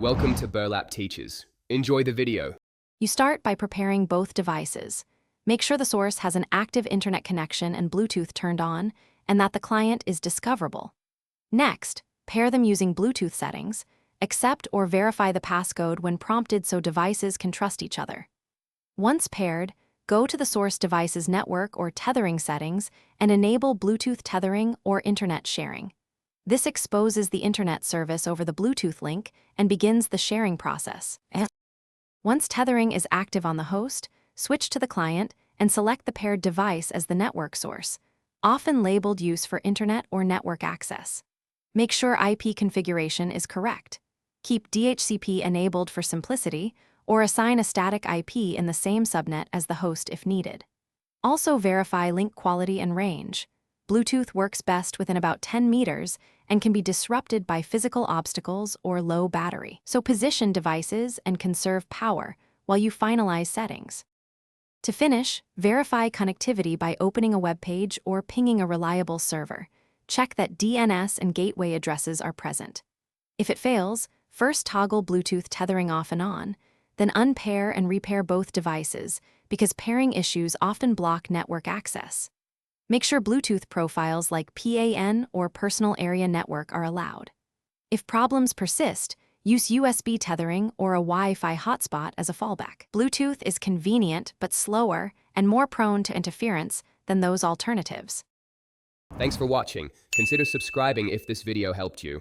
Welcome to Burlap Teachers. Enjoy the video. You start by preparing both devices. Make sure the source has an active internet connection and Bluetooth turned on, and that the client is discoverable. Next, pair them using Bluetooth settings. Accept or verify the passcode when prompted so devices can trust each other. Once paired, go to the source device's network or tethering settings and enable Bluetooth tethering or internet sharing. This exposes the internet service over the Bluetooth link and begins the sharing process. Once tethering is active on the host, switch to the client and select the paired device as the network source, often labeled use for internet or network access. Make sure IP configuration is correct. Keep DHCP enabled for simplicity, or assign a static IP in the same subnet as the host if needed. Also verify link quality and range. Bluetooth works best within about 10 meters and can be disrupted by physical obstacles or low battery. So position devices and conserve power while you finalize settings. To finish, verify connectivity by opening a web page or pinging a reliable server. Check that DNS and gateway addresses are present. If it fails, first toggle Bluetooth tethering off and on, then unpair and repair both devices because pairing issues often block network access. Make sure Bluetooth profiles like PAN or Personal Area Network are allowed. If problems persist, use USB tethering or a Wi-Fi hotspot as a fallback. Bluetooth is convenient but slower and more prone to interference than those alternatives. Thanks for watching. Consider subscribing if this video helped you.